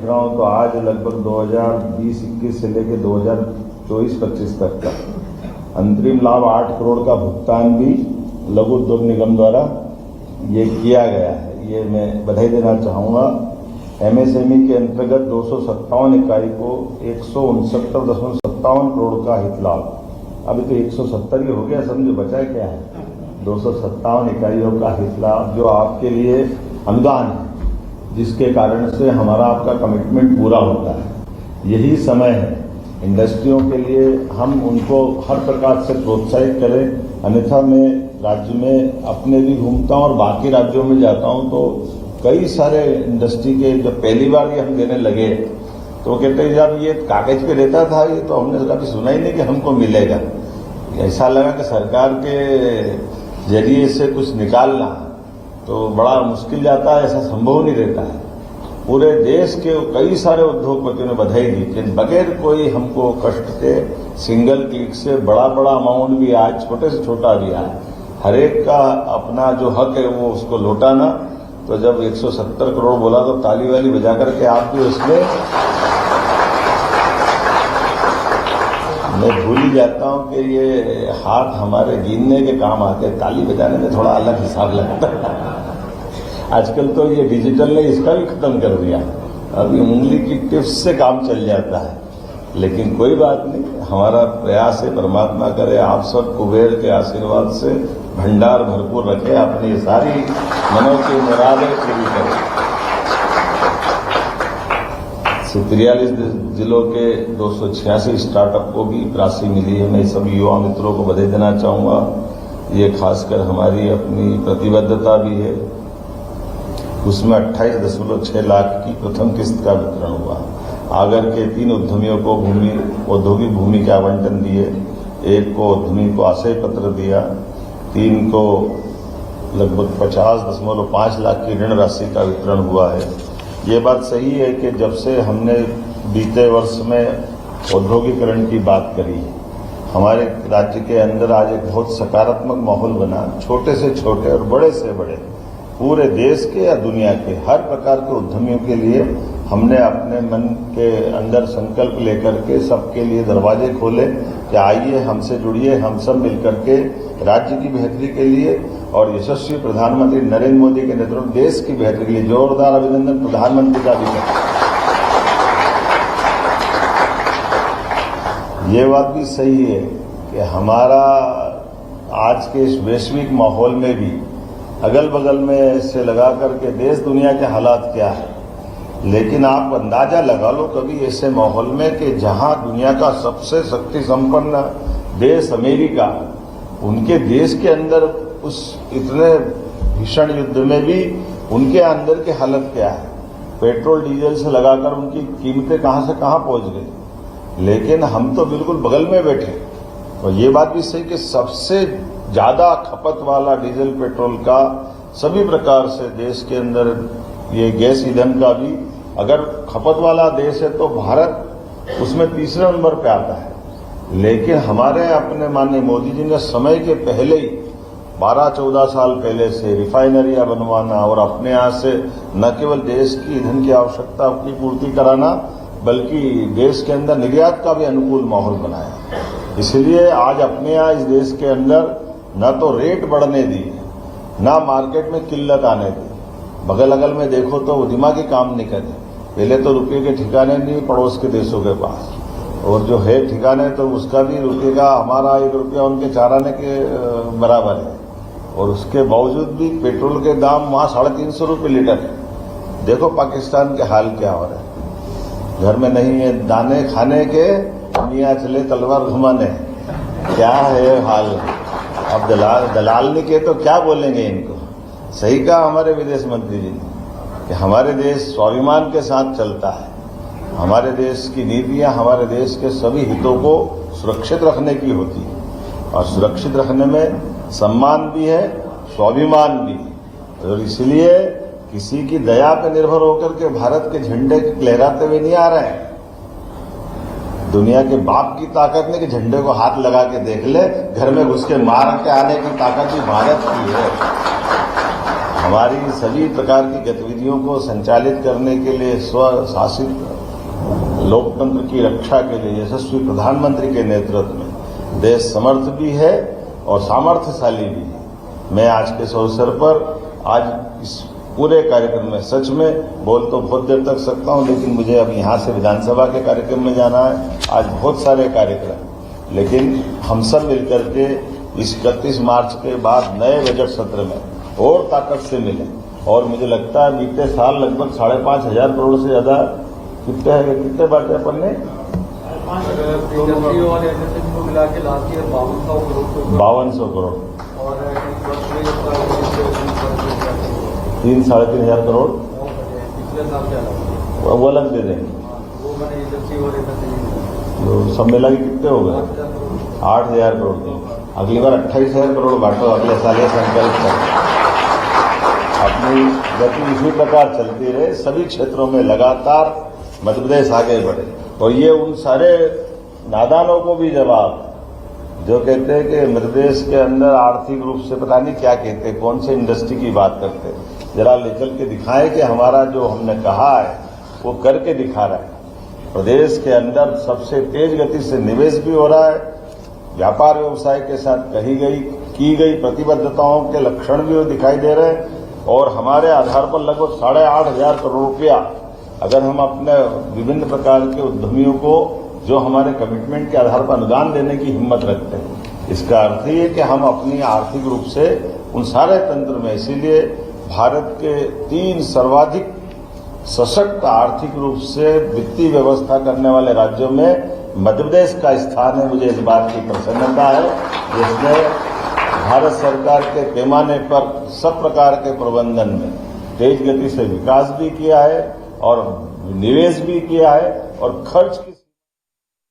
तो आज लगभग 2020-21 से लेकर 2024-25 तक का अंतरिम लाभ 8 करोड़ का भुगतान भी लघु उद्योग निगम द्वारा ये किया गया है। ये मैं बधाई देना चाहूँगा। एमएसएमई के अंतर्गत 257 इकाई को 169.57 करोड़ का हित लाभ। अभी तो 170 ही हो गया, समझो बचा क्या है। 257 इकाइयों का हित लाभ जो आपके लिए अनुदान है, जिसके कारण से हमारा आपका कमिटमेंट पूरा होता है। यही समय है इंडस्ट्रियों के लिए हम उनको हर प्रकार से प्रोत्साहित करें। अन्यथा मैं राज्य में अपने भी घूमता हूँ और बाकी राज्यों में जाता हूँ तो कई सारे इंडस्ट्री के जब पहली बार ये हम देने लगे तो कहते हैं जब ये कागज पे देता था ये तो हमने कभी सुना ही नहीं कि हमको मिलेगा। ऐसा लगा कि सरकार के जरिए से कुछ निकालना तो बड़ा मुश्किल जाता है, ऐसा संभव नहीं रहता है। पूरे देश के कई सारे उद्योगपतियों ने बधाई दी कि बगैर कोई हमको कष्ट के सिंगल क्लिक से बड़ा बड़ा अमाउंट भी आए, छोटे से छोटा भी आए, हर एक का अपना जो हक है वो उसको लौटाना। तो जब 170 करोड़ बोला तो ताली वाली बजा करके आप भी उसमें, मैं भूल ही जाता हूं कि ये हाथ हमारे गिनने के काम आते हैं, ताली बजाने में थोड़ा अलग हिसाब लगता है। आजकल तो ये डिजिटल ने इसका भी खत्म कर दिया, अभी उंगली की टिप्स से काम चल जाता है। लेकिन कोई बात नहीं, हमारा प्रयास है परमात्मा करे आप सब कुबेर के आशीर्वाद से भंडार भरपूर रखे, अपनी सारी मनों की मुरादें पूरी करें। 43 जिलों के 286 स्टार्टअप को भी राशि मिली है। मैं सभी युवा मित्रों को बधाई देना चाहूँगा। ये खासकर हमारी अपनी प्रतिबद्धता भी है। उसमें 28.6 लाख की प्रथम किस्त का वितरण हुआ। आगर के 3 उद्यमियों को औद्योगिक भूमि के आवंटन दिए, 1 को उद्यमी को आशय पत्र दिया, 3 को लगभग 50.5 लाख की ऋण राशि का वितरण हुआ है। ये बात सही है कि जब से हमने बीते वर्ष में औद्योगिकरण की बात करी है, हमारे राज्य के अंदर आज एक बहुत सकारात्मक माहौल बना। छोटे से छोटे और बड़े से बड़े पूरे देश के या दुनिया के हर प्रकार के उद्यमियों के लिए हमने अपने मन के अंदर संकल्प लेकर के सबके लिए दरवाजे खोले कि आइए हमसे जुड़िए, हम सब मिलकर के राज्य की बेहतरी के लिए और यशस्वी प्रधानमंत्री नरेंद्र मोदी के नेतृत्व में देश की बेहतरी के लिए जोरदार अभिनंदन प्रधानमंत्री का भी करें। ये बात भी सही है कि हमारा आज के इस वैश्विक माहौल में भी अगल बगल में से लगा करके देश दुनिया के हालात क्या है, लेकिन आप अंदाजा लगा लो कभी ऐसे माहौल में कि जहां दुनिया का सबसे शक्ति संपन्न देश अमेरिका, उनके देश के अंदर उस इतने भीषण युद्ध में भी उनके अंदर की हालत क्या है। पेट्रोल डीजल से लगाकर उनकी कीमतें कहां से कहां पहुंच गई, लेकिन हम तो बिल्कुल बगल में बैठे। और ये बात भी सही कि सबसे ज्यादा खपत वाला डीजल पेट्रोल का सभी प्रकार से देश के अंदर ये गैस ईंधन का भी अगर खपत वाला देश है तो भारत उसमें तीसरे नंबर पे आता है। लेकिन हमारे अपने माननीय मोदी जी ने समय के पहले ही 12-14 साल पहले से रिफाइनरियां बनवाना और अपने यहाँ से न केवल देश की ईंधन की आवश्यकता की पूर्ति कराना बल्कि देश के अंदर निर्यात का भी अनुकूल माहौल बनाया। इसलिए आज अपने यहाँ इस देश के अंदर न तो रेट बढ़ने दिए, न मार्केट में किल्लत आने दी। बगल अगल में देखो तो वो दिमागी काम नहीं करे। पहले तो रुपये के ठिकाने नहीं पड़ोस के देशों के पास, और जो है ठिकाने तो उसका भी रुपये का हमारा 1 रुपया उनके 4 आने के बराबर है। और उसके बावजूद भी पेट्रोल के दाम वहाँ 350 रुपये लीटर है। देखो पाकिस्तान के हाल क्या हो रहा है। घर में नहीं है दाने खाने के, मियाँ चले तलवार घुमाने, क्या है हाल। अब दलाल नहीं के तो क्या बोलेंगे इनको। सही कहा हमारे विदेश मंत्री जी ने कि हमारे देश स्वाभिमान के साथ चलता है। हमारे देश की नीतियां हमारे देश के सभी हितों को सुरक्षित रखने की होती है, और सुरक्षित रखने में सम्मान भी है, स्वाभिमान भी है। और इसलिए किसी की दया पर निर्भर होकर के भारत के झंडे लहराते हुए नहीं आ रहे हैं। दुनिया के बाप की ताकत नहीं कि झंडे को हाथ लगा के देख ले, घर में घुस के मार के आने की ताकत भी भारत की है। हमारी सभी प्रकार की गतिविधियों को संचालित करने के लिए स्वशासित लोकतंत्र की रक्षा के लिए यशस्वी प्रधानमंत्री के नेतृत्व में देश समर्थ भी है और सामर्थ्यशाली भी है। मैं आज के इस अवसर पर आज इस पूरे कार्यक्रम में सच में बोल तो बहुत देर तक सकता हूं, लेकिन मुझे अब यहाँ से विधानसभा के कार्यक्रम में जाना है। आज बहुत सारे कार्यक्रम, लेकिन हम सब मिलकर के इस 31 मार्च के बाद नए बजट सत्र में और ताकत से मिले। और मुझे लगता है बीते साल लगभग 5,500 करोड़ से ज्यादा कितने बांटे अपन ने 5200 करोड़ और 3-3,500 करोड़ पिछले साल क्या लगा वो अलग दे देंगे। वो मैंने एजेंसी और तो सब मिला के कितने हो गए? 8,000 करोड़। अगली बार 28,000 करोड़ बांटो, अगले साल ये संकल्प करो। अपनी गति इसी प्रकार चलती रहे, सभी क्षेत्रों में लगातार मध्य प्रदेश आगे बढ़े। और ये उन सारे नादानों को भी जवाब जो कहते हैं कि मध्य प्रदेश के अंदर आर्थिक रूप से पता नहीं क्या कहते हैं, कौन से इंडस्ट्री की बात करते हैं, जरा ले चल के दिखाएं कि हमारा जो हमने कहा है वो करके दिखा रहा है। प्रदेश के अंदर सबसे तेज गति से निवेश भी हो रहा है, व्यापार व्यवसाय के साथ की गई प्रतिबद्धताओं के लक्षण भी दिखाई दे रहे हैं। और हमारे आधार पर लगभग 8,500 करोड़ रुपया अगर हम अपने विभिन्न प्रकार के उद्यमियों को जो हमारे कमिटमेंट के आधार पर अनुदान देने की हिम्मत रखते हैं, इसका अर्थ ये है कि हम अपनी आर्थिक रूप से उन सारे तंत्र में, इसीलिए भारत के 3 सर्वाधिक सशक्त आर्थिक रूप से वित्तीय व्यवस्था करने वाले राज्यों में मध्य प्रदेश का स्थान है। मुझे इस बात की प्रसन्नता है जिसमें भारत सरकार के पैमाने पर सब प्रकार के प्रबंधन में तेज गति से विकास भी किया है और निवेश भी किया है और खर्च की